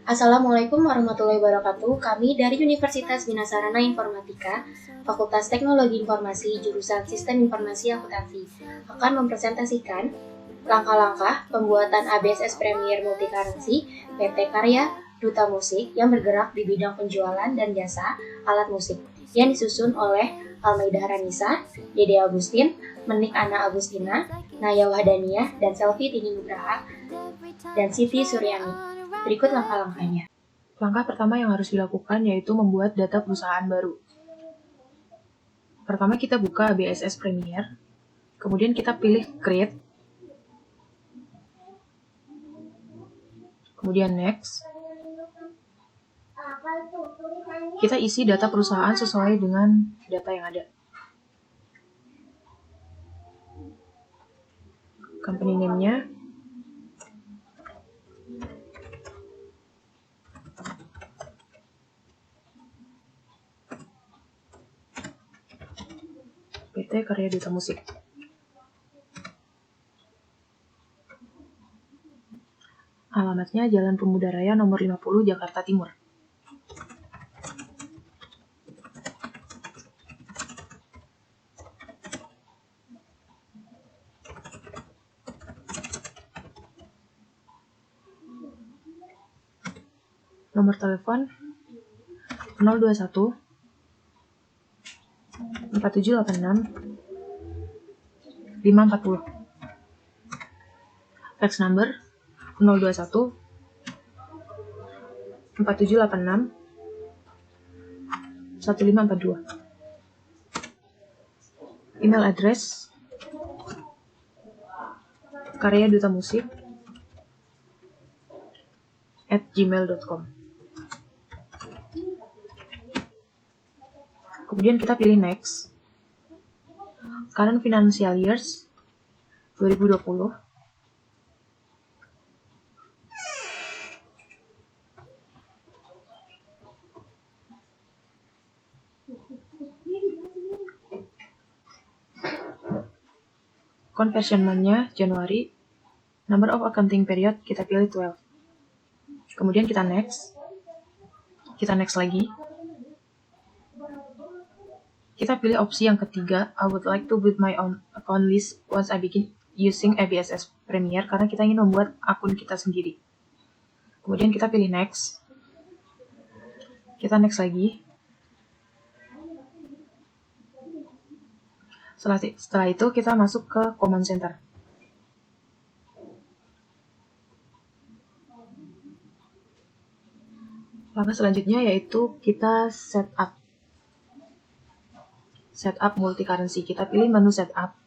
Assalamualaikum warahmatullahi wabarakatuh. Kami dari Universitas Bina Sarana Informatika, Fakultas Teknologi Informasi, jurusan Sistem Informasi Akuntansi, akan mempresentasikan langkah-langkah pembuatan ABSS Premier Multicurrency PT Karya Duta Musik yang bergerak di bidang penjualan dan jasa alat musik, yang disusun oleh Almaida Haranisa, Dede Agustin, Menik Ana Agustina, Naya Wahdaniah, dan Selvi Tini Nugraha, dan Siti Suryani. Berikut langkah-langkahnya. Langkah pertama yang harus dilakukan yaitu membuat data perusahaan baru. Pertama kita buka ABSS Premier, kemudian kita pilih Create, kemudian Next. Kita isi data perusahaan sesuai dengan data yang ada. Company name-nya, PT Karya Duta Musik. Alamatnya Jalan Pemuda Raya nomor 50 Jakarta Timur. Nomor telepon 021 4786 540. Fax number 021 4786 1542. Email address Karya Duta Musik @gmail.com. Kemudian kita pilih Next. Current financial years 2020. Conversion month-nya Januari. Number of accounting period kita pilih 12. Kemudian kita Next. Kita Next lagi. Kita pilih opsi yang ketiga, I would like to build my own account list once I begin using ABSS Premier, karena kita ingin membuat akun kita sendiri. Kemudian kita pilih Next. Kita Next lagi. Setelah itu kita masuk ke Command Center. Langkah selanjutnya yaitu kita setup multi-currency. Kita pilih menu setup.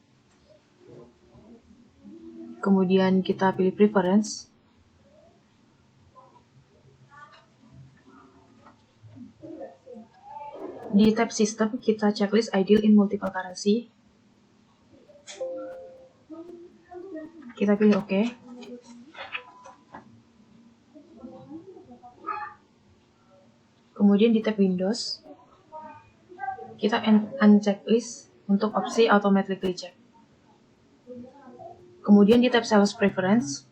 Kemudian kita pilih preference. Di tab system kita checklist ideal in multiple currency. Kita pilih OK. Kemudian di tab Windows kita unchecklist untuk opsi automatically check. Kemudian di tab Sales Preference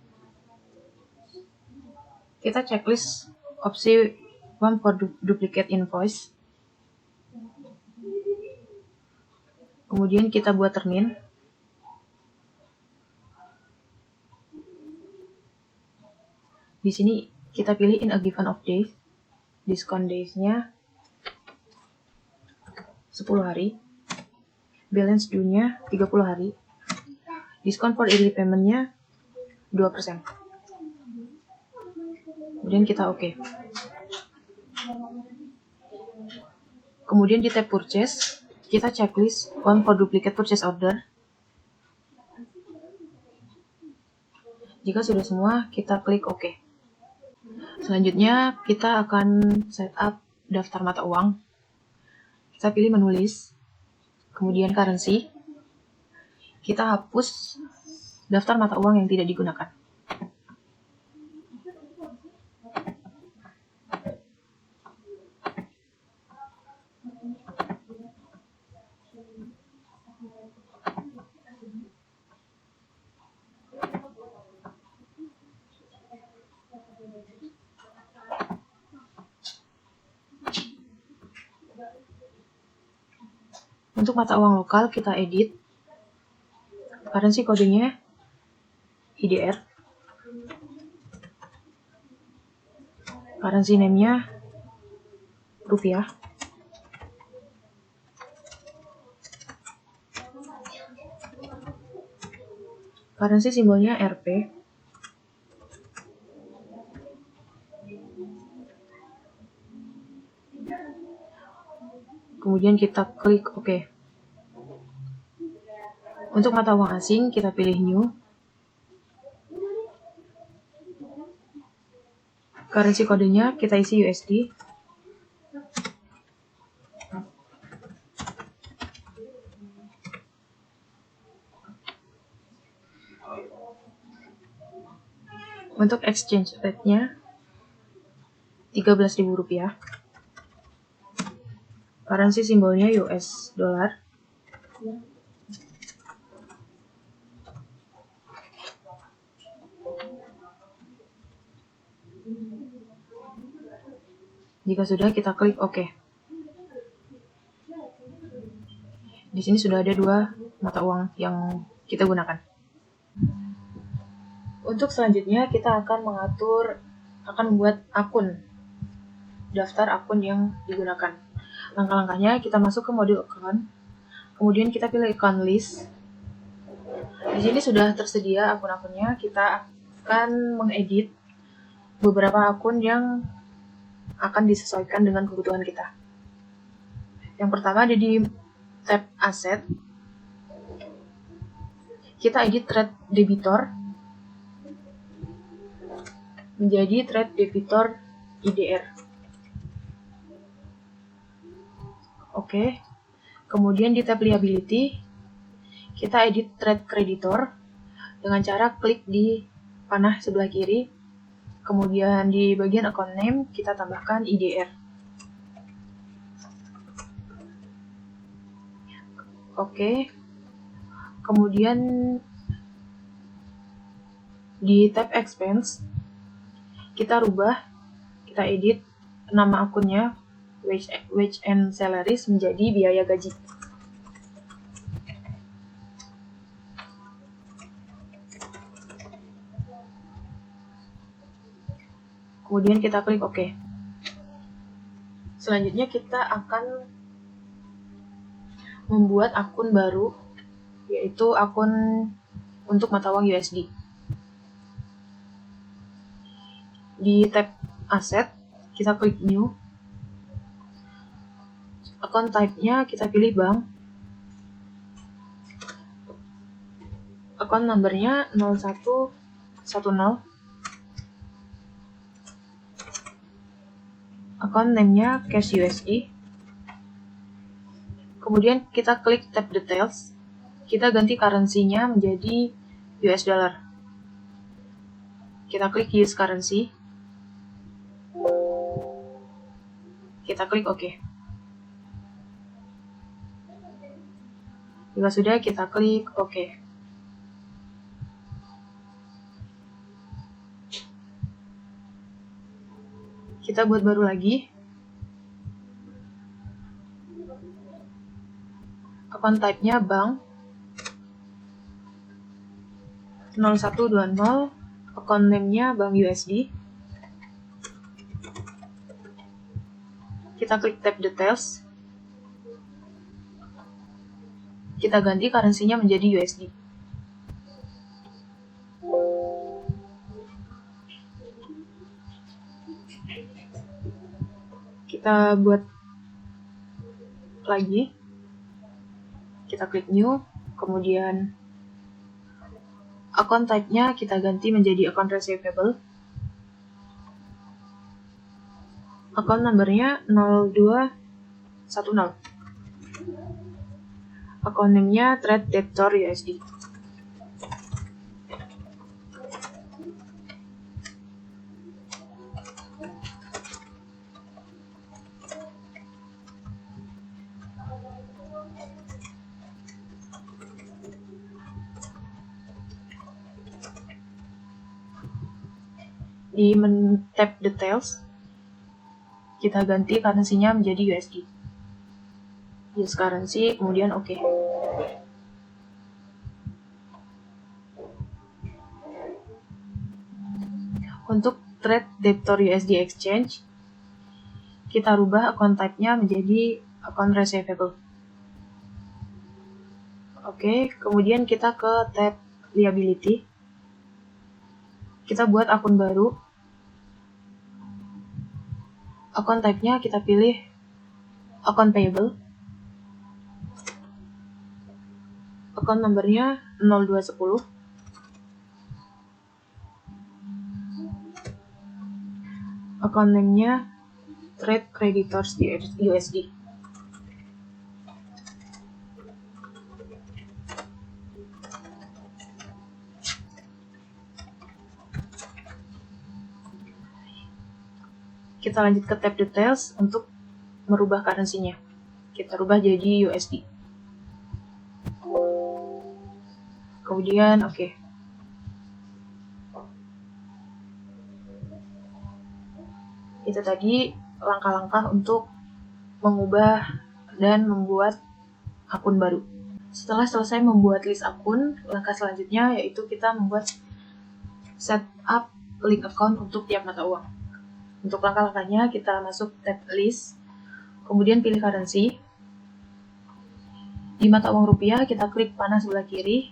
kita checklist opsi one for duplicate invoice. Kemudian kita buat termin. Di sini kita pilih in a given of days. Discount days-nya 10 hari. Balance due-nya 30 hari. Diskon for early payment-nya 2%. Kemudian kita OK. Kemudian di tab Purchase, kita checklist one for duplicate purchase order. Jika sudah semua, kita klik OK. Selanjutnya, kita akan setup daftar mata uang. Kita pilih menulis, kemudian currency. Kita hapus daftar mata uang yang tidak digunakan. Untuk mata uang lokal kita edit. Currency kodenya IDR. Currency name-nya rupiah. Currency simbolnya Rp. Kemudian kita klik OK. Untuk mata uang asing, kita pilih New. Currency kodenya kita isi USD. Untuk exchange rate-nya Rp13.000. Currency simbolnya US dollar. Jika sudah, kita klik OK. Di sini sudah ada 2 mata uang yang kita gunakan. Untuk selanjutnya kita akan membuat akun, daftar akun yang digunakan. Langkah-langkahnya kita masuk ke modul account, kemudian kita pilih account list. Di sini sudah tersedia akun-akunnya. Kita akan mengedit beberapa akun yang akan disesuaikan dengan kebutuhan kita. Yang pertama ada di tab Asset. Kita edit trade debitor menjadi trade debitor IDR. Oke. Kemudian di tab Liability, kita edit trade creditor dengan cara klik di panah sebelah kiri. Kemudian di bagian account name, kita tambahkan IDR. Oke. Kemudian di tab Expense, kita edit nama akunnya Wage and Salaries menjadi biaya gaji. Kemudian kita klik OK. Selanjutnya kita akan membuat akun baru, yaitu akun untuk mata uang USD. Di tab Asset, kita klik New. Account type-nya kita pilih bank. Account number-nya 0110. Account name-nya Cash USD. Kemudian kita klik tab Details. Kita ganti currency-nya menjadi US dollar. Kita klik Use Currency. Kita klik OK. Jika sudah, kita klik OK. Kita buat baru lagi. Account type-nya bank. 0120. Account name-nya bank USD. Kita klik tab Details. Kita ganti currency-nya menjadi USD. Kita buat lagi. Kita klik New. Kemudian account type-nya kita ganti menjadi account receivable. Account number-nya 0210. Account name-nya Trade Debtor USD. Di tab Details, kita ganti currency-nya menjadi USD. use currency, kemudian oke. Untuk trade debtor USD exchange, kita rubah account type-nya menjadi account receivable. Oke, kemudian kita ke tab liability. Kita buat akun baru. Account type-nya kita pilih account payable. Account number-nya 0210. Account name-nya trade creditors USD. Kita lanjut ke tab details untuk merubah currency-nya. Kita rubah jadi USD. Kemudian oke. Itu tadi langkah-langkah untuk mengubah dan membuat akun baru. Setelah selesai membuat list akun, langkah selanjutnya yaitu kita membuat setup link account untuk tiap mata uang. Untuk langkah-langkahnya, kita masuk tab list, kemudian pilih currency. Di mata uang rupiah, kita klik panah sebelah kiri,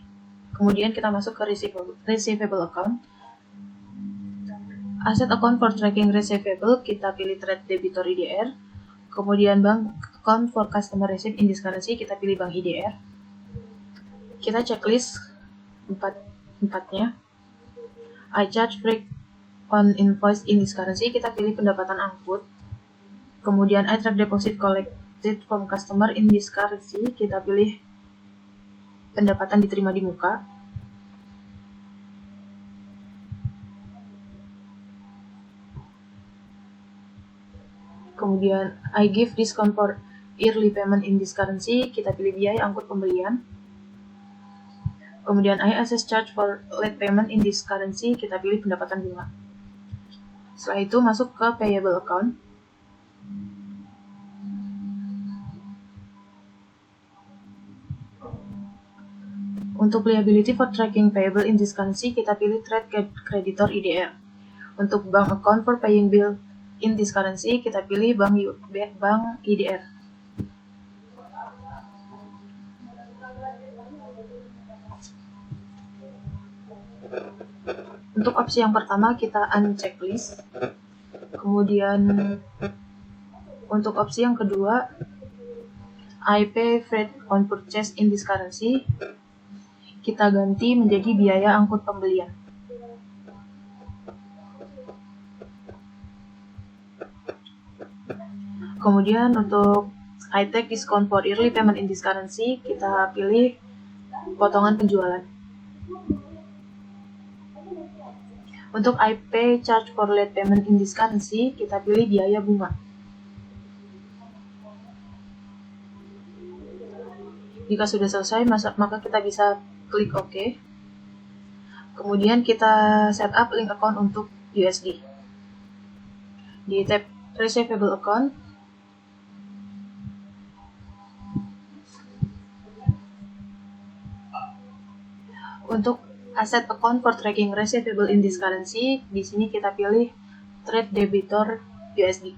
kemudian kita masuk ke receivable account. Asset account for tracking receivable, kita pilih trade debitor IDR. Kemudian bank account for customer receipt in this currency, kita pilih bank IDR. Kita checklist empatnya. I charge break on invoice in this currency, kita pilih pendapatan angkut. Kemudian I track deposit collected from customer in this currency, kita pilih pendapatan diterima di muka. Kemudian I give discount for yearly payment in this currency, kita pilih biaya angkut pembelian. Kemudian I assess charge for late payment in this currency, kita pilih pendapatan bunga. Setelah itu masuk ke payable account. Untuk liability for tracking payable in this currency, kita pilih trade creditor IDR. Untuk bank account for paying bill in this currency, kita pilih bank IDR. Untuk opsi yang pertama kita uncheck list. Kemudian untuk opsi yang kedua, I pay freight on purchase in this currency, kita ganti menjadi biaya angkut pembelian. Kemudian untuk I take discount for yearly payment in this currency, kita pilih potongan penjualan. Untuk I pay charge for late payment in this currency, kita pilih biaya bunga. Jika sudah selesai, maka kita bisa klik OK. Kemudian kita setup link account untuk USD. Di tab receivable account, untuk asset account for tracking receivable in this currency, di sini kita pilih trade debitor USD.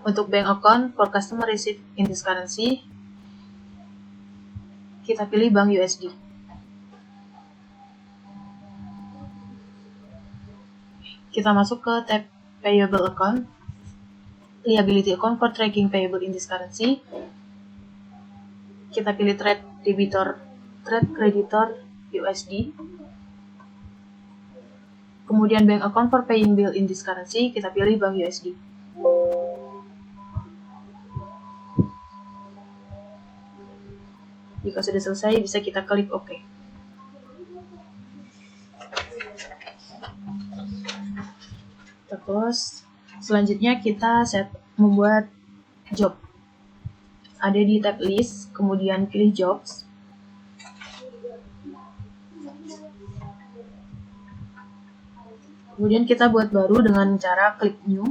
Untuk bank account for customer receipt in this currency, kita pilih bank USD. Kita masuk ke tab payable account, liability account for tracking payable in this currency. Kita pilih trade creditor USD. Kemudian bank account for paying bill in this currency, kita pilih bank USD. Jika sudah selesai, bisa kita klik OK. Terus, selanjutnya kita membuat job. Ada di tab list, kemudian pilih jobs. Kemudian kita buat baru dengan cara klik new.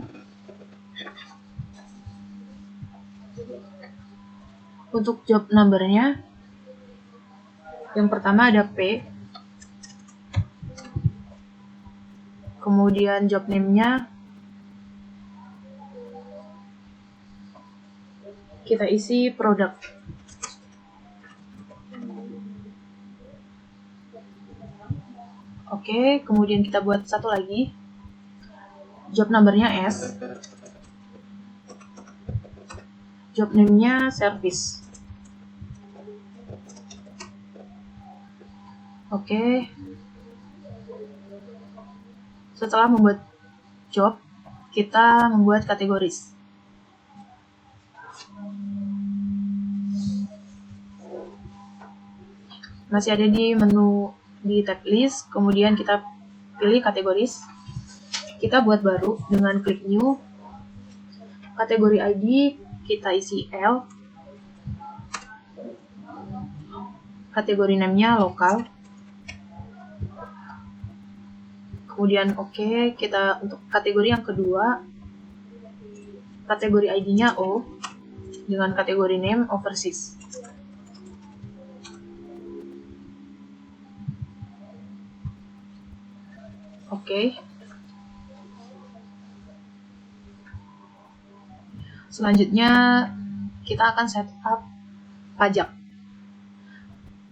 Untuk job numbernya, yang pertama ada P, kemudian job name-nya kita isi produk. Oke, kemudian kita buat satu lagi, job numbernya S, job name-nya service. Oke, setelah membuat job, kita membuat kategoris. Masih ada di menu di tab list, kemudian kita pilih kategoris. Kita buat baru dengan klik new. Kategori ID kita isi L. Kategori name-nya lokal. Kemudian oke, kita untuk kategori yang kedua, kategori ID-nya O dengan kategori name overseas. Oke. Selanjutnya kita akan setup pajak.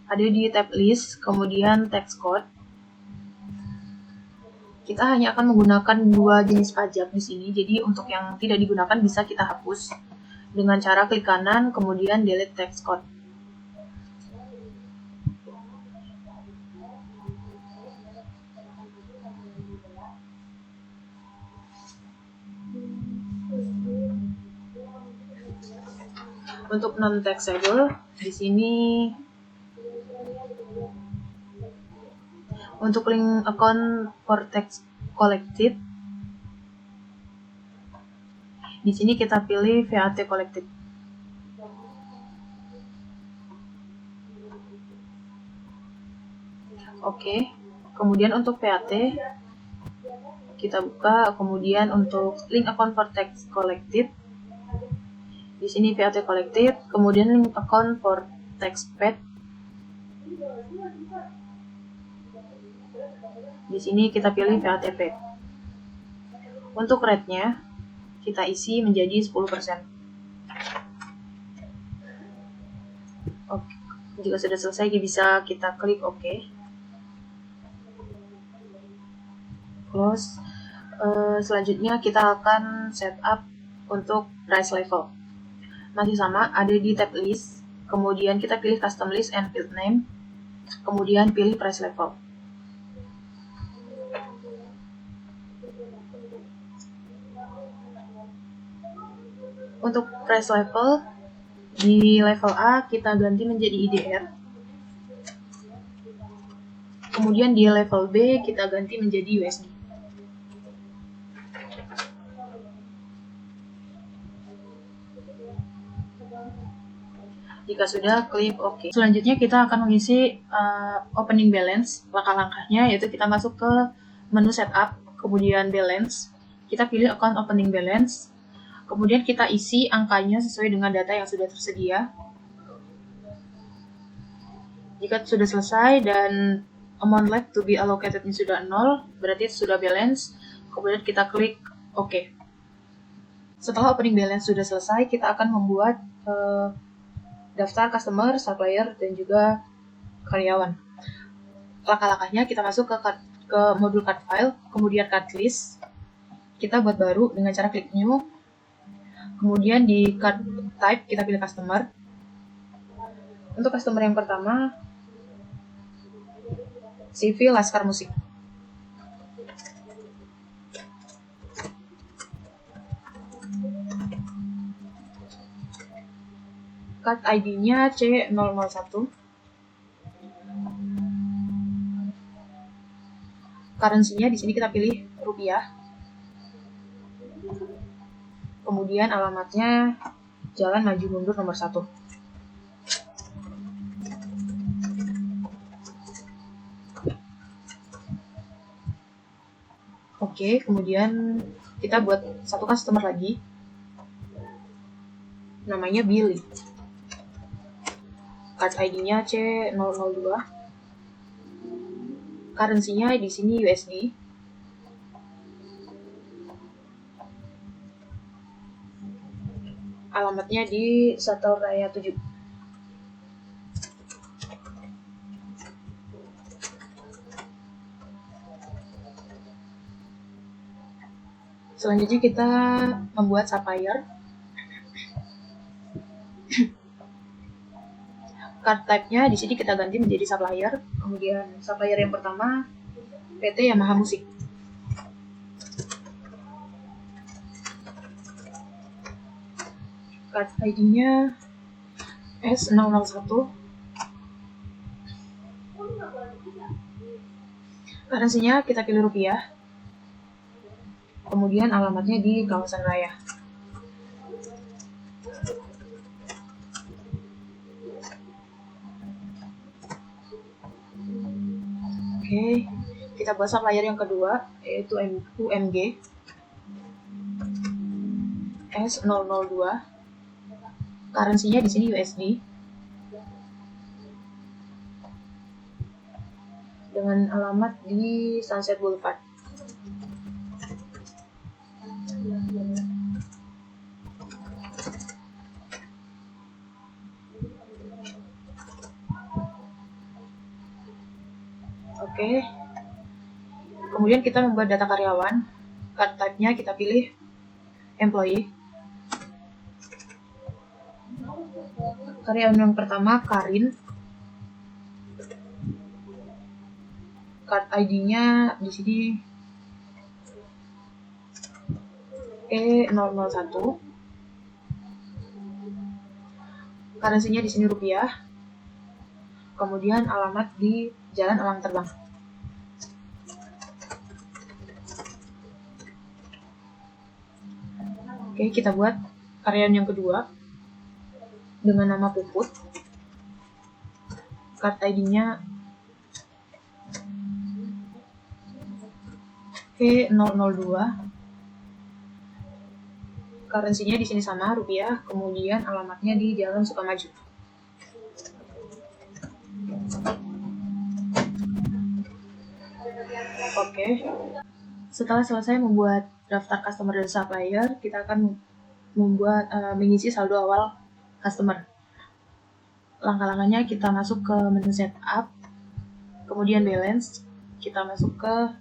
Ada di tab list, kemudian tax code. Kita hanya akan menggunakan dua jenis pajak di sini, jadi untuk yang tidak digunakan bisa kita hapus dengan cara klik kanan, kemudian delete tax code. Untuk non-taxable, di sini untuk link account for tax collected, di sini kita pilih VAT collected. Oke, kemudian untuk VAT kita buka, kemudian untuk link account for tax collected, di sini VAT collected, kemudian link account for tax paid. Di sini kita pilih VAT paid. Untuk rate-nya kita isi menjadi 10%. Oke, jika sudah selesai bisa kita klik OK. Close. Selanjutnya kita akan setup untuk price level. Masih sama, ada di tab list, kemudian kita pilih custom list and field name, kemudian pilih price level. Untuk price level, di level A kita ganti menjadi IDR. Kemudian di level B kita ganti menjadi USD. Jika sudah, klik OK. Selanjutnya kita akan mengisi opening balance. Langkah-langkahnya yaitu kita masuk ke menu setup, kemudian balance. Kita pilih account opening balance. Kemudian kita isi angkanya sesuai dengan data yang sudah tersedia. Jika sudah selesai dan amount left to be allocated ini sudah 0, berarti sudah balance. Kemudian kita klik OK. Setelah opening balance sudah selesai, kita akan membuat daftar customer, supplier, dan juga karyawan. Langkah-langkahnya kita masuk ke modul card file, kemudian card list. Kita buat baru dengan cara klik new. Kemudian di card type kita pilih customer. Untuk customer yang pertama, CV Laskar Musik. Card ID-nya C001. Currency-nya di sini kita pilih rupiah. Kemudian alamatnya Jalan Maju Mundur nomor 1. Oke, kemudian kita buat satu customer lagi. Namanya Billy. Card ID-nya C002. Currency-nya di sini USD. Alamatnya di Shuttle Raya 7. Selanjutnya kita membuat supplier. Card type-nya di sini kita ganti menjadi supplier. Kemudian supplier yang pertama PT Yamaha Musik. Card ID-nya S001. Currency-nya kita pilih rupiah. Kemudian alamatnya di kawasan raya. Oke, kita buat supplier yang kedua, yaitu UMG S002. Currency-nya di sini USD. Dengan alamat di Sunset Boulevard. Oke. Kemudian kita membuat data karyawan. Card type-nya kita pilih employee. Karyawan yang pertama Karin. Card ID-nya di sini E001. Currency-nya di sini rupiah. Kemudian alamat di Jalan Elang Terbang. Oke, kita buat karyawan yang kedua dengan nama Puput. Card ID-nya K002. Currency-nya di sini sama, rupiah. Kemudian alamatnya di Jalan Sukamaju. Oke. Setelah selesai membuat daftar customer dan supplier, kita akan mengisi saldo awal customer. Langkah-langkahnya kita masuk ke menu setup, kemudian balance, kita masuk ke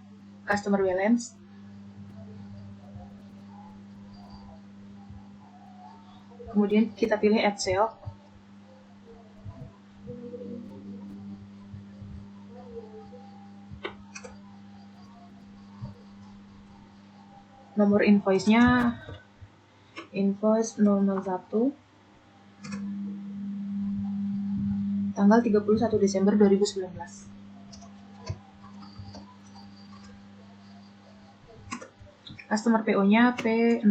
customer balance. Kemudian kita pilih add sale. Nomor invoice-nya invoice 001 tanggal 31 Desember 2019. Customer PO-nya P001.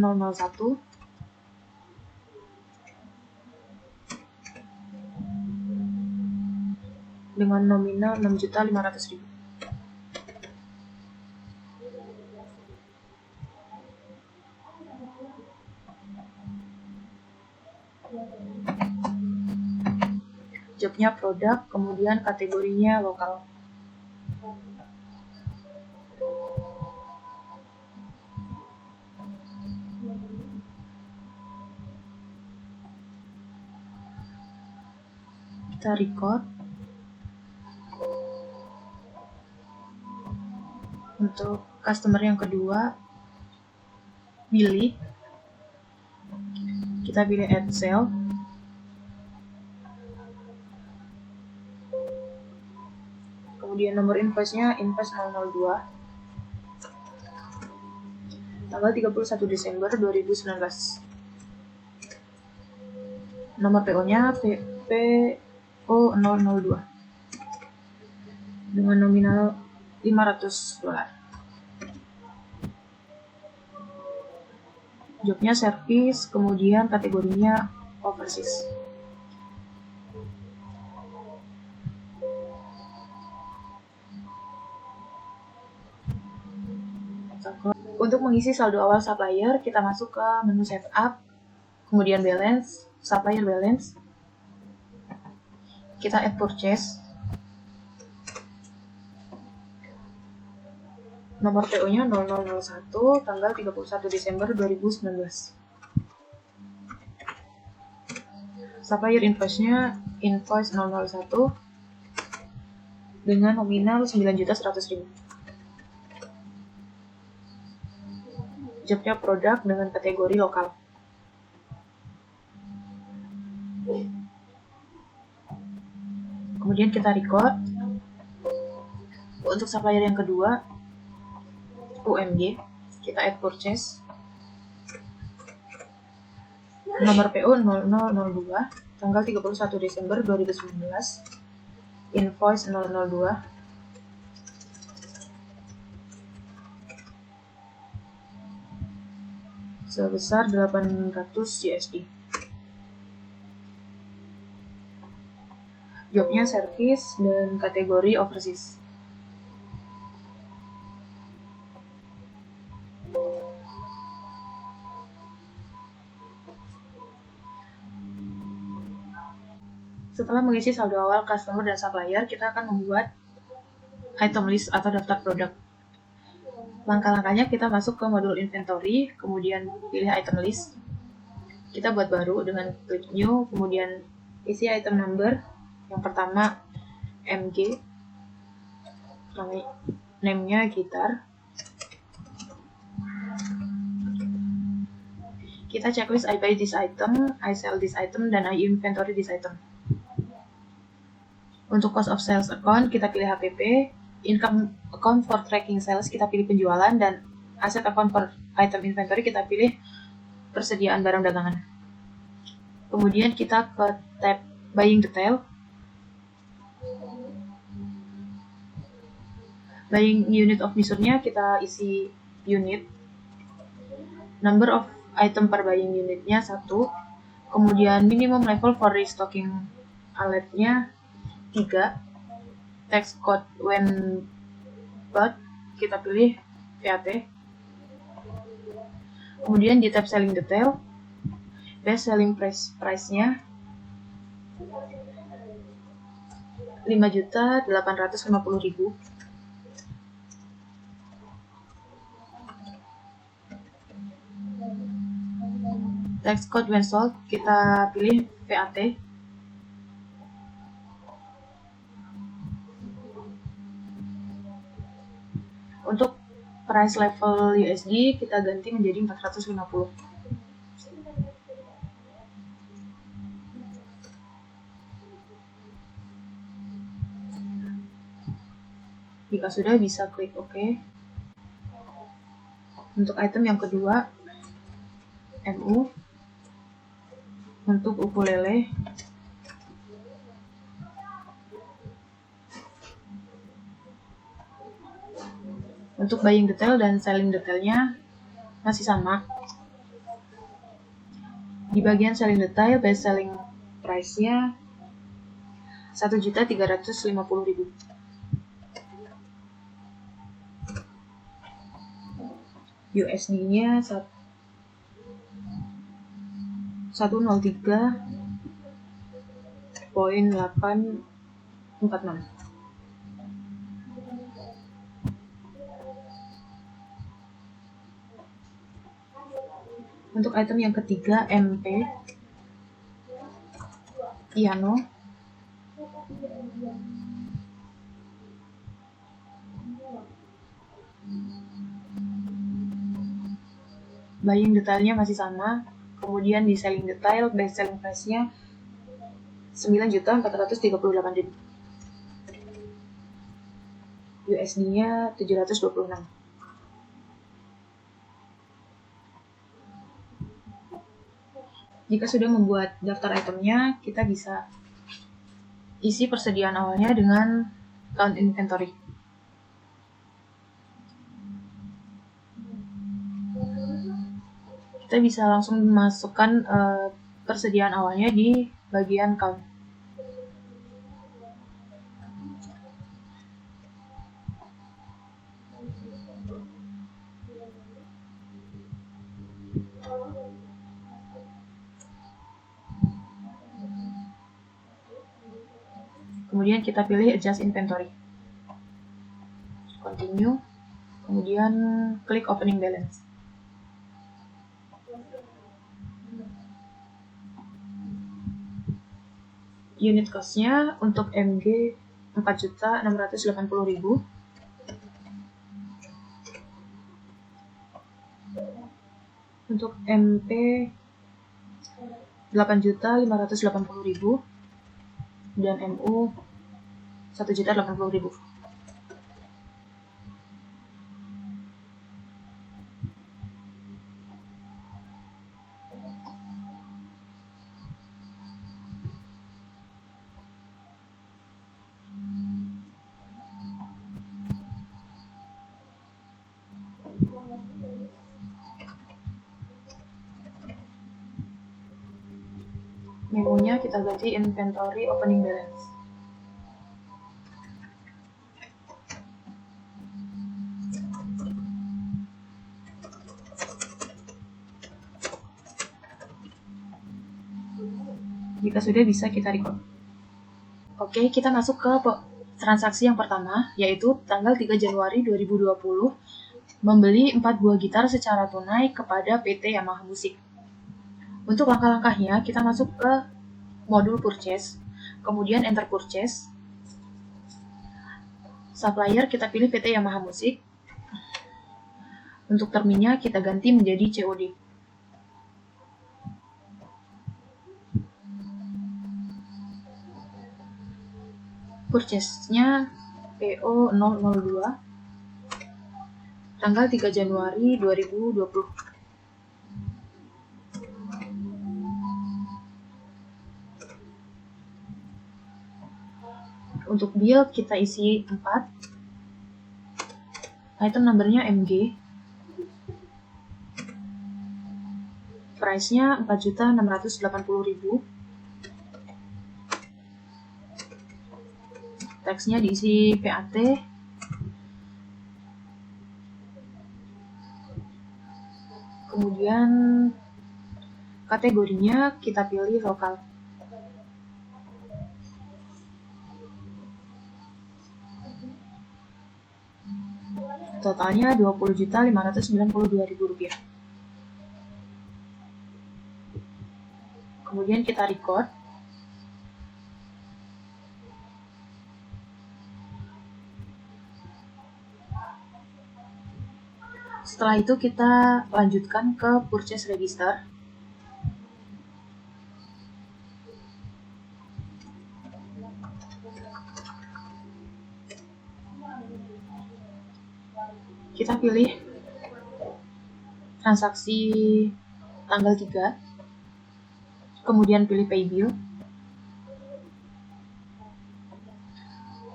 Dengan nominal 6.500.000. Jobnya produk, kemudian kategorinya lokal. Kita record. Untuk customer yang kedua, Billy. Kita pilih add sale. Kemudian nomor invoice-nya invoice 002. Tanggal 31 Desember 2019. Nomor PO-nya PO002. Dengan nominal $500. Jobnya service, kemudian kategorinya overseas. Untuk mengisi saldo awal supplier, kita masuk ke menu setup, kemudian balance, supplier balance. kita add purchase. Nomor PO-nya 0001, tanggal 31 Desember 2019. Supplier invoice-nya invoice 001 dengan nominal 9.100.000. Jobnya produk dengan kategori lokal. Kemudian kita record. Untuk supplier yang kedua, UMG, kita add purchase. Nomor PO 0002, tanggal 31 Desember 2019, invoice 002. Sebesar 800 USD. Jobnya service dan kategori overseas. Setelah mengisi saldo awal customer dan supplier, kita akan membuat item list atau daftar produk. Langkah-langkahnya kita masuk ke modul inventory, kemudian pilih item list. Kita buat baru dengan klik new, kemudian isi item number. Yang pertama MG, name-nya gitar. Kita checklist I buy this item, I sell this item, dan I inventory this item. Untuk cost of sales account, kita pilih HPP. Income account for tracking sales, kita pilih penjualan. Dan asset account for item inventory, kita pilih persediaan barang dagangan. Kemudian kita ke tab buying detail. Buying unit of measure-nya kita isi unit. Number of item per buying unitnya 1. Kemudian minimum level for restocking alatnya 3. Tax code when bought, kita pilih VAT. Kemudian di tab selling detail, best selling price-nya 5.850.000. Tax code when sold, kita pilih VAT. Untuk price level USD kita ganti menjadi 450. Jika sudah, bisa klik OK. Untuk item yang kedua, MU. Untuk ukulele, untuk buying detail dan selling detailnya masih sama. Di bagian selling detail, best selling price-nya 1.350.000. USD-nya 103.846. Untuk item yang ketiga, MP, piano. Buying detailnya masih sama. Kemudian di selling detail, best selling price-nya 9.438.000. USD-nya 726. Jika sudah membuat daftar itemnya, kita bisa isi persediaan awalnya dengan count inventory. Kita bisa langsung masukkan persediaan awalnya di bagian count. Kemudian kita pilih adjust inventory. Continue. Kemudian klik opening balance. Unit cost-nya untuk MG 4.680.000. Untuk MP 8.580.000 dan MU 1.080.000. Memonya kita ganti inventory opening balance. Jika sudah, bisa kita record. Oke, kita masuk ke transaksi yang pertama, yaitu tanggal 3 Januari 2020, membeli 4 buah gitar secara tunai kepada PT Yamaha Music. Untuk langkah-langkahnya, kita masuk ke modul purchase, kemudian enter purchase. Supplier kita pilih PT Yamaha Music. Untuk terminnya kita ganti menjadi COD. Purchase-nya PO 002, tanggal 3 Januari 2020. Untuk bill kita isi 4. Item numbernya MG. Price-nya 4.680.000. Teksnya diisi PAT. Kemudian kategorinya kita pilih lokal. Totalnya Rp20.592.000. Kemudian kita record. Setelah itu kita lanjutkan ke purchase register. Kita pilih transaksi tanggal 3, kemudian pilih pay bill.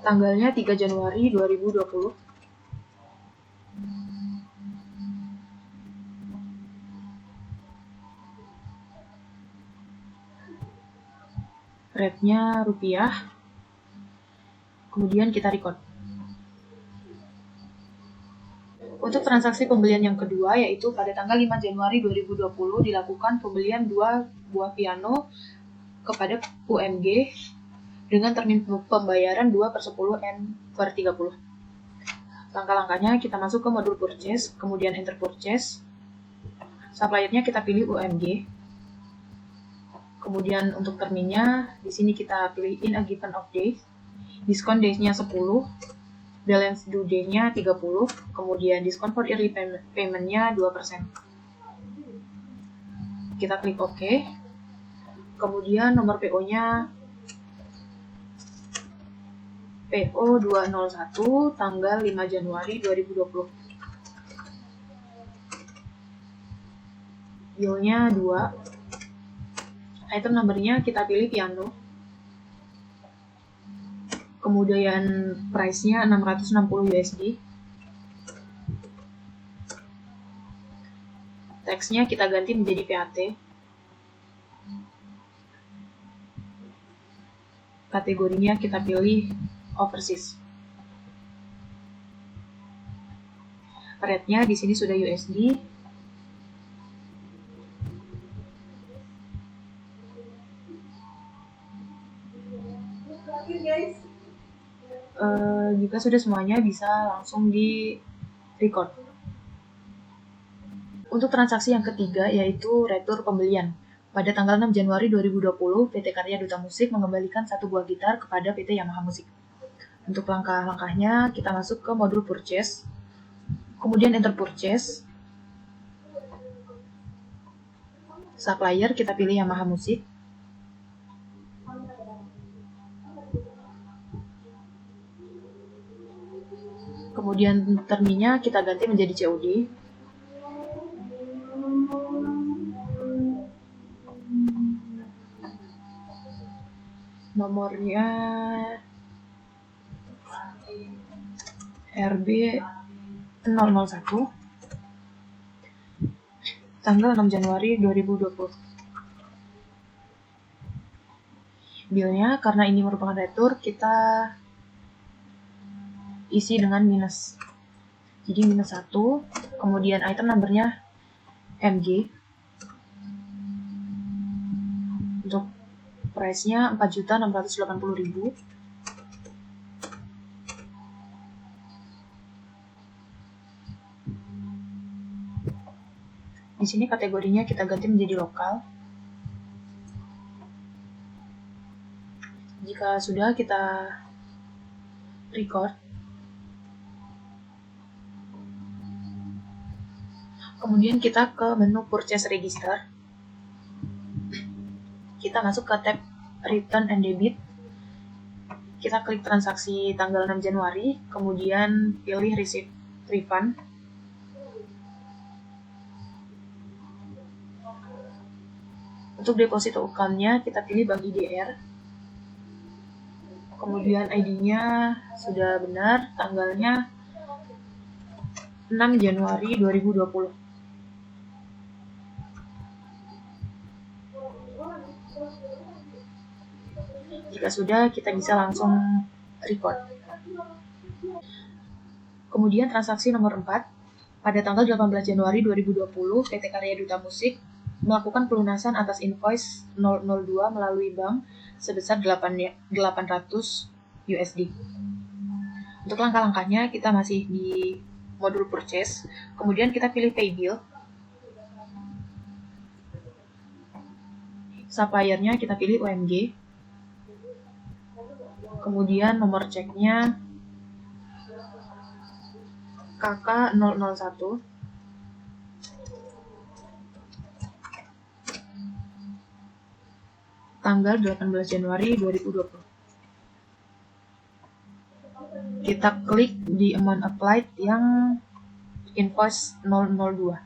Tanggalnya 3 Januari 2020. Rate-nya rupiah. Kemudian kita record. Untuk transaksi pembelian yang kedua, yaitu pada tanggal 5 Januari 2020 dilakukan pembelian 2 buah piano kepada UMG dengan termin pembayaran 2/10 N/30. Langkah-langkahnya kita masuk ke modul purchase, kemudian enter purchase. Suppliernya kita pilih UMG. Kemudian untuk terminnya, di sini kita pilih in a given of days. Diskon days-nya 10. Balance due day-nya 30, kemudian diskon for early payment-nya 2%. Kita klik OK. Kemudian nomor PO-nya PO 201 tanggal 5 Januari 2020. Bill-nya 2. Item number-nya kita pilih piano. Kemudian price-nya 660 USD. Teksnya kita ganti menjadi PAT. Kategorinya kita pilih overseas. Rate-nya di sini sudah USD. Jika sudah semuanya, bisa langsung di record. Untuk transaksi yang ketiga yaitu retur pembelian. Pada tanggal 6 Januari 2020, PT Karya Duta Musik mengembalikan 1 buah gitar kepada PT Yamaha Musik. Untuk langkah-langkahnya, kita masuk ke modul purchase, kemudian enter purchase. Supplier kita pilih Yamaha Musik. Kemudian terminnya kita ganti menjadi COD. Nomornya RB 001. Tanggal 6 Januari 2020. Bilnya, karena ini merupakan retur, kita isi dengan minus. Jadi minus 1, kemudian item numbernya MG. Untuk price-nya 4.680.000. Di sini kategorinya kita ganti menjadi lokal. Jika sudah, kita record. Kemudian kita ke menu Purchase Register. Kita masuk ke tab Return and Debit. Kita klik transaksi tanggal 6 Januari, kemudian pilih Receipt Refund. Untuk deposito account-nya, kita pilih Bank IDR. Kemudian ID-nya sudah benar, tanggalnya 6 Januari 2020. Jika sudah, kita bisa langsung record. Kemudian transaksi nomor 4. Pada tanggal 18 Januari 2020, PT Karya Duta Musik melakukan pelunasan atas invoice 002 melalui bank sebesar 800 USD. Untuk langkah-langkahnya, kita masih di modul purchase, kemudian kita pilih pay bill. Suppliernya kita pilih UMG. Kemudian nomor ceknya KK001. Tanggal 18 Januari 2020. Kita klik di amount applied yang invoice 002.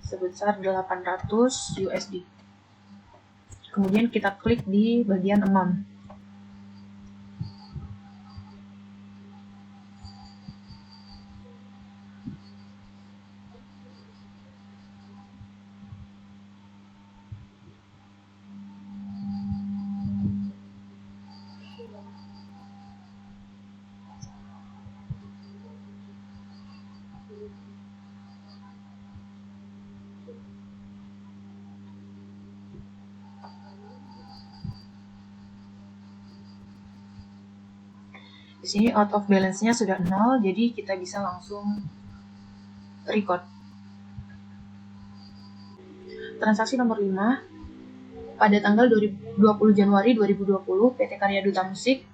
Sebesar 800 USD. Kemudian kita klik di bagian amount. Di sini out of balance-nya sudah 0, jadi kita bisa langsung record. Transaksi nomor 5. Pada tanggal 20 Januari 2020, PT Karya Duta Musik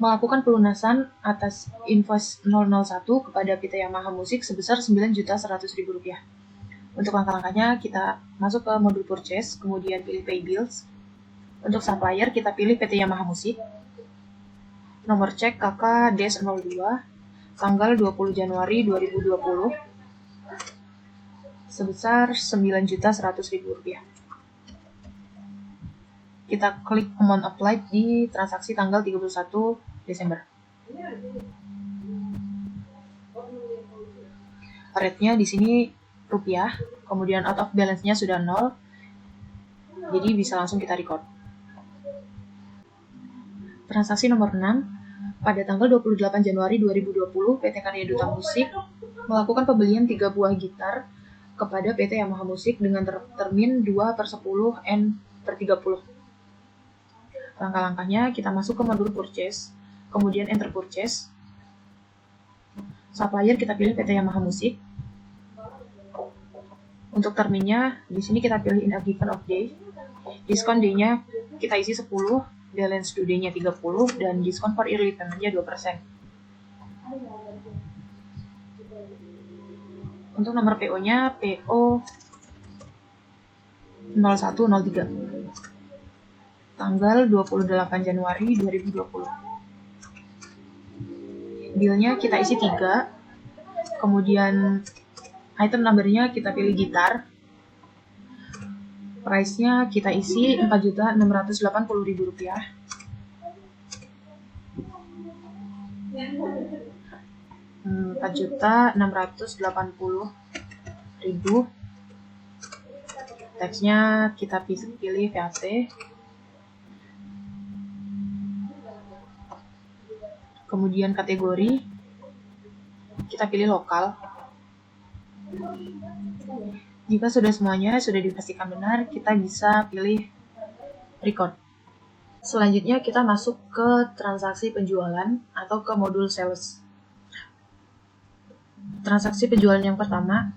melakukan pelunasan atas invoice 001 kepada PT Yamaha Musik sebesar Rp9.100.000. Untuk langkah-langkahnya, kita masuk ke modul purchase, kemudian pilih pay bills. Untuk supplier, kita pilih PT Yamaha Musik. Nomor cek KK-02, tanggal 20 Januari 2020, sebesar Rp9.100.000. Kita klik amount applied di transaksi tanggal 31 Desember. Rate-nya di sini rupiah, kemudian out of balance-nya sudah 0, jadi bisa langsung kita record. Transaksi nomor 6. Pada tanggal 28 Januari 2020, PT Karya Duta Musik melakukan pembelian 3 buah gitar kepada PT Yamaha Musik dengan termin 2/10 N/30. Langkah-langkahnya, kita masuk ke modul purchase, kemudian enter purchase. Supplier kita pilih PT Yamaha Musik. Untuk terminnya, di sini kita pilih in a given of day. Diskon day-nya kita isi 10, balance due day-nya 30, dan diskon for early payment-nya 2%. Untuk nomor PO-nya, PO 0103. Tanggal 28 Januari 2020. Bill-nya kita isi 3, kemudian item number-nya kita pilih gitar. Price-nya kita isi Rp4.680.000. Rp4.680.000. Teksnya kita pilih VAT. Kemudian kategori kita pilih lokal. Jika sudah semuanya sudah dipastikan benar, kita bisa pilih record. Selanjutnya kita masuk ke transaksi penjualan atau ke modul sales. Transaksi penjualan yang pertama,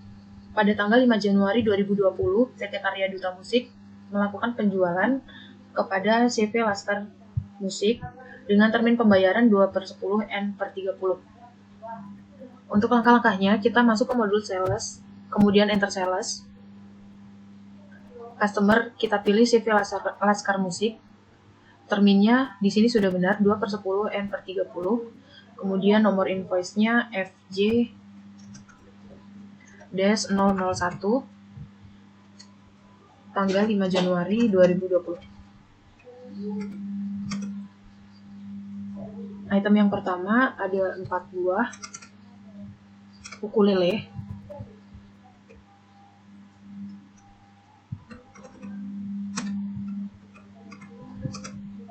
pada tanggal 5 Januari 2020, PT Karya Duta Musik melakukan penjualan kepada CV Laskar Musik dengan termin pembayaran 2/10 N/30. Untuk langkah-langkahnya, kita masuk ke modul sales, kemudian enter sales. Customer kita pilih CV Laskar Musik. Terminnya di sini sudah benar 2/10 N/30. Kemudian nomor invoice-nya FJ-001 tanggal 5 Januari 2020. Item yang pertama ada 4 buah ukulele.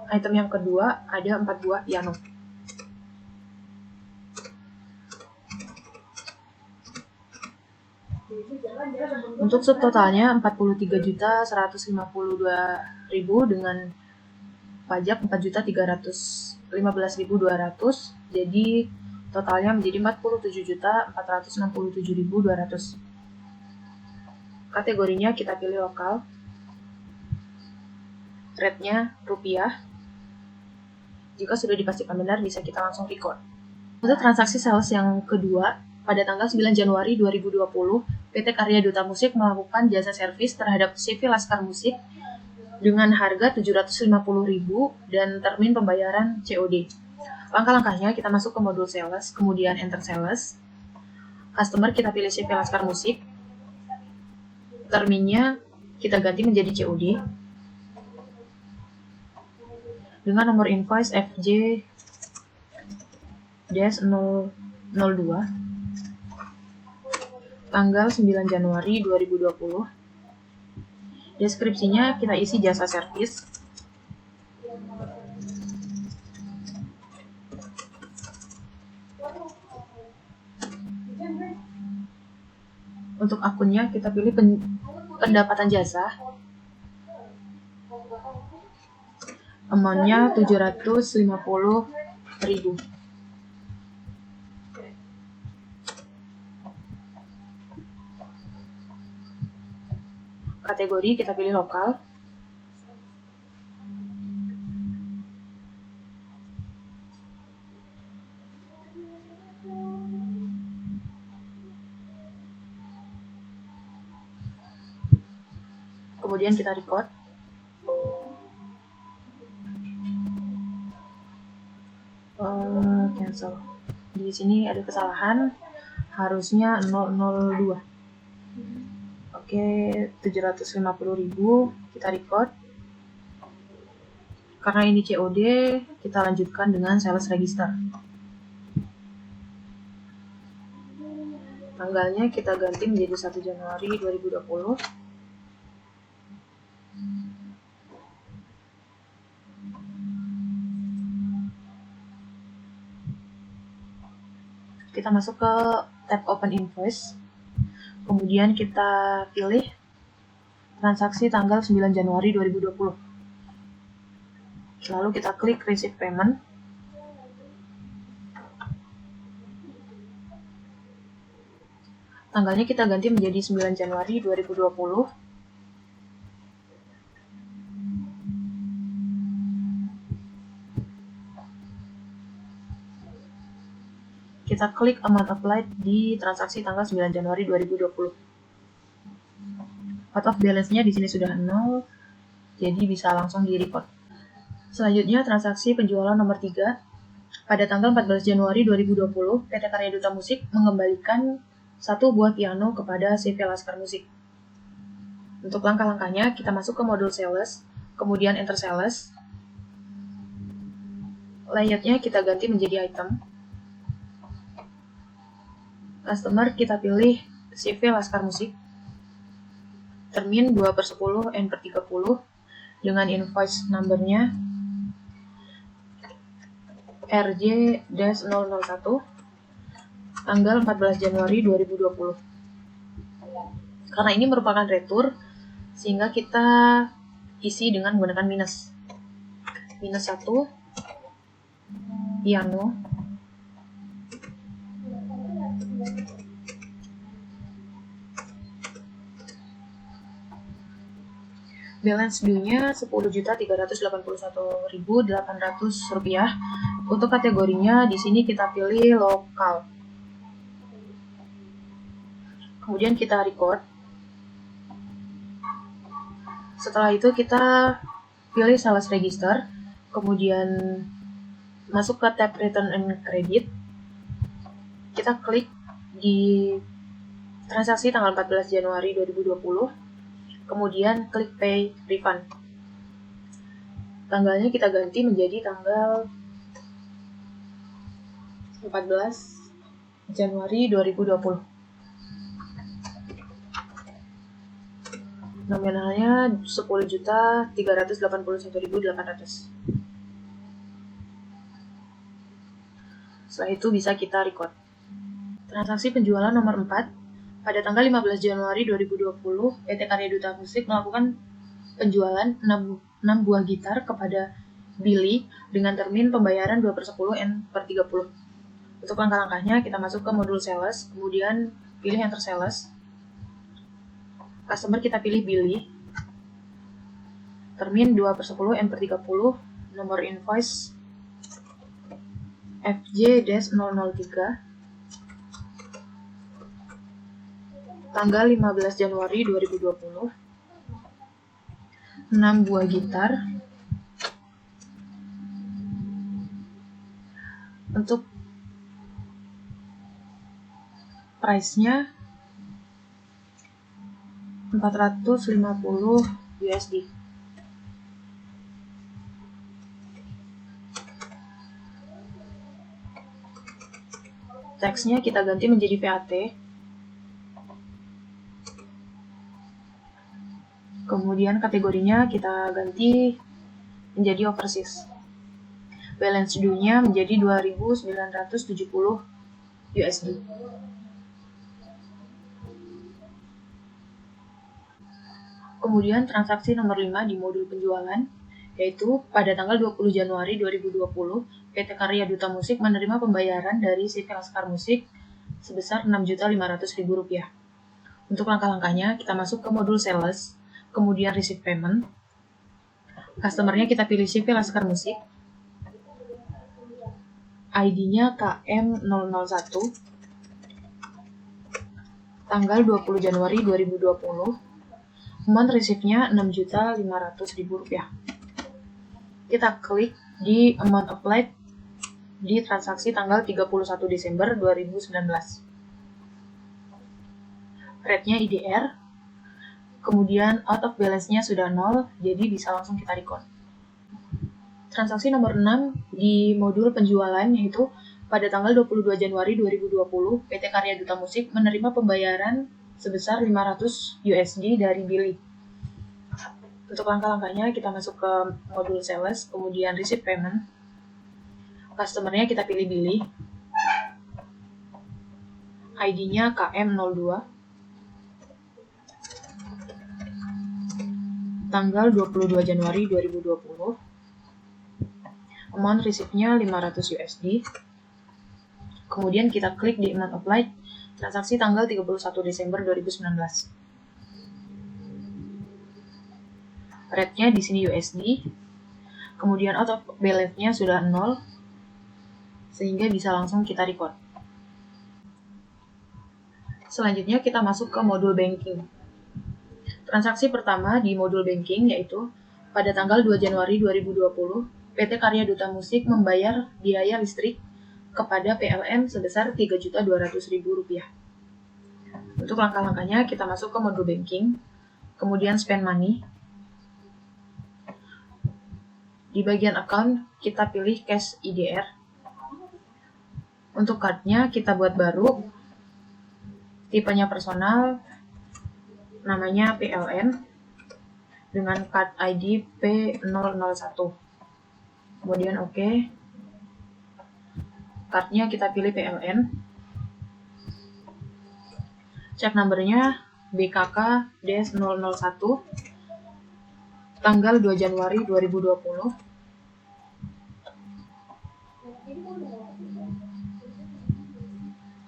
Item yang kedua ada 4 buah piano. Untuk subtotalnya 43.152.000 dengan pajak 4.315.200, jadi totalnya menjadi 47.467.200. Kategorinya kita pilih lokal. Rate-nya rupiah. Jika sudah dipastikan benar, bisa kita langsung record. Untuk transaksi sales yang kedua, pada tanggal 9 Januari 2020, PT Karya Duta Musik melakukan jasa servis terhadap CV Laskar Musik dengan harga 750.000 dan termin pembayaran COD. Langkah-langkahnya, kita masuk ke modul sales, kemudian enter sales. Customer kita pilih CV Laskar Musik. Terminnya kita ganti menjadi COD. Dengan nomor invoice FJ-002 tanggal 9 Januari 2020. Deskripsinya kita isi jasa servis. Untuk akunnya kita pilih pendapatan jasa. Amount-nya 750.000. Kategori kita pilih lokal. Kemudian kita record. Cancel. Di sini ada kesalahan, harusnya 002. Oke, 750.000 kita record. Karena ini COD, kita lanjutkan dengan sales register. Tanggalnya kita ganti menjadi 1 Januari 2020. Kita masuk ke tab Open Invoice. Kemudian kita pilih transaksi tanggal 9 Januari 2020. Lalu kita klik receive payment. Tanggalnya kita ganti menjadi 9 Januari 2020. Kita klik amount applied di transaksi tanggal 9 Januari 2020. Out of balance-nya di sini sudah 0, jadi bisa langsung di-record. Selanjutnya, transaksi penjualan nomor 3. Pada tanggal 14 Januari 2020, PT Karya Duta Musik mengembalikan 1 buah piano kepada CV Laskar Musik. Untuk langkah-langkahnya, kita masuk ke modul sales, kemudian enter sales. Layout-nya kita ganti menjadi item. Customer kita pilih CV Laskar Musik. Termin 2/10 N/30 dengan invoice number-nya RJ-001 tanggal 14 Januari 2020. Karena ini merupakan retur, sehingga kita isi dengan menggunakan minus. Minus 1, piano. Balance due-nya Rp10.381.800. Untuk kategorinya, di sini kita pilih lokal. Kemudian kita record. Setelah itu kita pilih sales register, kemudian masuk ke tab return and credit. Kita klik di transaksi tanggal 14 Januari 2020, kemudian klik pay refund. Tanggalnya kita ganti menjadi tanggal 14 Januari 2020. Nominalnya 10.381.800. Setelah itu bisa kita record. Transaksi penjualan nomor 4. Pada tanggal 15 Januari 2020, PT Karya Duta Musik melakukan penjualan 6 buah gitar kepada Billy dengan termin pembayaran 2/10 N/30. Untuk langkah-langkahnya, kita masuk ke modul sales, kemudian pilih enter sales. Customer kita pilih Billy. Termin 2/10 N/30, nomor invoice FJ-003, tanggal 15 Januari 2020, 6 buah gitar. Untuk price-nya $450. Teksnya kita ganti menjadi PAT. Kemudian kategorinya kita ganti menjadi overseas. Balance due-nya menjadi $2.970. Kemudian transaksi nomor 5 di modul penjualan, yaitu pada tanggal 20 Januari 2020, PT Karya Duta Musik menerima pembayaran dari CV Laskar Musik sebesar Rp6.500.000. Untuk langkah-langkahnya, kita masuk ke modul sales, kemudian receive payment. Customer-nya kita pilih CV Laskar Musik. ID-nya KM001. Tanggal 20 Januari 2020. Amount receive-nya Rp6.500.000. Kita klik di amount applied di transaksi tanggal 31 Desember 2019. Rate-nya IDR. Kemudian out of balance-nya sudah 0, jadi bisa langsung kita record. Transaksi nomor 6 di modul penjualan, yaitu pada tanggal 22 Januari 2020, PT Karya Duta Musik menerima pembayaran sebesar $500 dari Billy. Untuk langkah-langkahnya, kita masuk ke modul sales, kemudian receive payment. Customer-nya kita pilih Billy. ID-nya KM02. Tanggal 22 Januari 2020. Amount receive-nya 500 USD. Kemudian kita klik di Amount Applied, transaksi tanggal 31 Desember 2019. Rate-nya di sini USD. Kemudian out of balance-nya sudah 0, sehingga bisa langsung kita record. Selanjutnya kita masuk ke modul banking. Transaksi pertama di modul banking yaitu pada tanggal 2 Januari 2020, PT Karya Duta Musik membayar biaya listrik kepada PLN sebesar Rp3.200.000. Untuk langkah-langkahnya kita masuk ke modul banking, kemudian spend money. Di bagian account kita pilih cash IDR. Untuk cardnya kita buat baru, tipenya personal, namanya PLN, dengan card ID P001. Kemudian oke. Cardnya kita pilih PLN. Check numbernya BKK-001, tanggal 2 Januari 2020.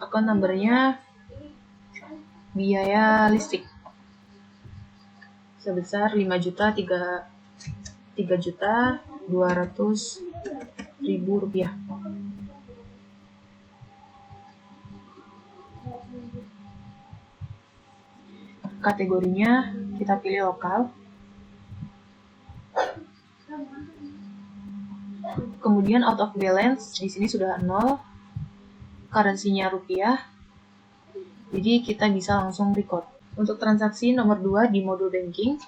Account numbernya biaya listrik sebesar Rp3.200.000. Kategorinya kita pilih lokal. Kemudian out of balance di sini sudah 0. Currency-nya rupiah. Jadi kita bisa langsung record. Untuk transaksi nomor 2 di modul banking,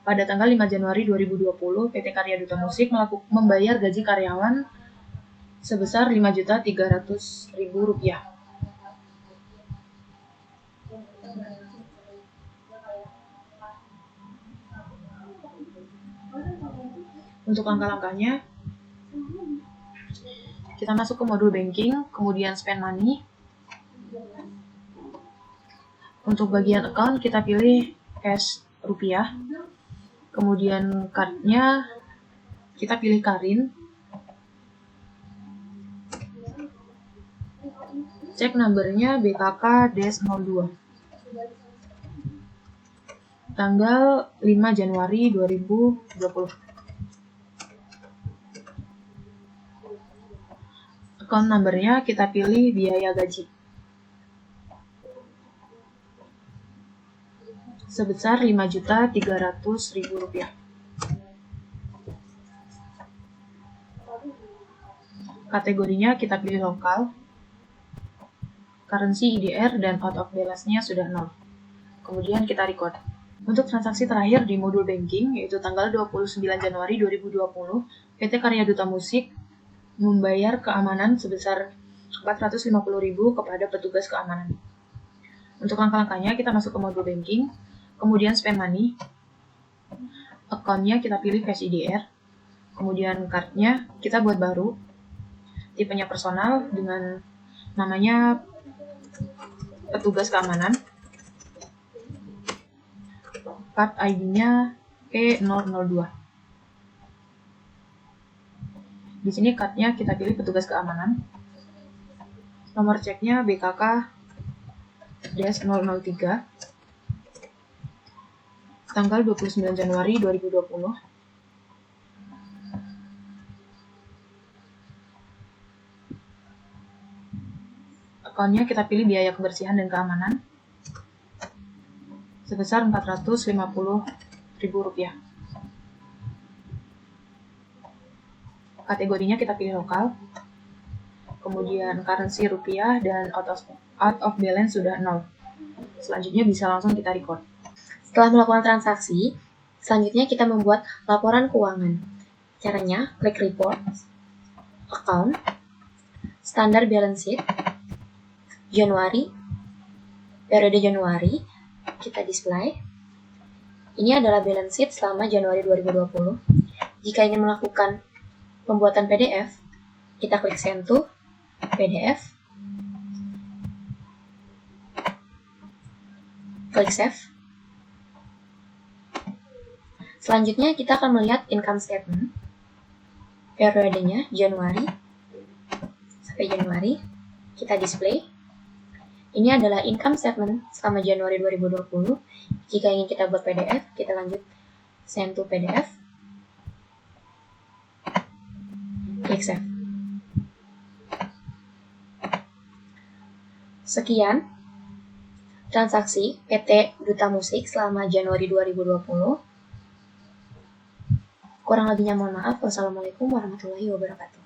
pada tanggal 5 Januari 2020, PT Karya Duta Musik membayar gaji karyawan sebesar Rp5.300.000. Untuk langkah-langkahnya, kita masuk ke modul banking, kemudian spend money. Untuk bagian account kita pilih cash rupiah. Kemudian cardnya kita pilih Karin. Cek numbernya BKK-02. Tanggal 5 Januari 2020. Account numbernya kita pilih biaya gaji sebesar Rp5.300.000. Kategorinya kita pilih lokal. Currency IDR dan out of balance-nya sudah 0. Kemudian kita record. Untuk transaksi terakhir di modul banking, yaitu tanggal 29 Januari 2020, PT Karya Duta Musik membayar keamanan sebesar Rp450.000 kepada petugas keamanan. Untuk langkah-langkahnya kita masuk ke modul banking, kemudian spend money. Account-nya kita pilih cash IDR. Kemudian card-nya kita buat baru. Tipenya personal dengan namanya petugas keamanan. Card ID-nya P002. Di sini card-nya kita pilih petugas keamanan. Nomor ceknya BKK-003. Tanggal 29 Januari 2020. Account-nya kita pilih biaya kebersihan dan keamanan sebesar Rp450.000. Kategorinya kita pilih lokal. Kemudian currency rupiah dan out of balance sudah 0. Selanjutnya bisa langsung kita record. Setelah melakukan transaksi, selanjutnya kita membuat laporan keuangan. Caranya, klik report, account, standar balance sheet, Januari, periode Januari, kita display. Ini adalah balance sheet selama Januari 2020. Jika ingin melakukan pembuatan PDF, kita klik send to PDF, klik save. Selanjutnya kita akan melihat income statement. periodenya Januari sampai Januari. Kita display. Ini adalah income statement selama Januari 2020. Jika ingin kita buat PDF, kita lanjut send to PDF. Klik save. Sekian transaksi PT Duta Musik selama Januari 2020. Kurang lebihnya mohon maaf. Wassalamualaikum warahmatullahi wabarakatuh.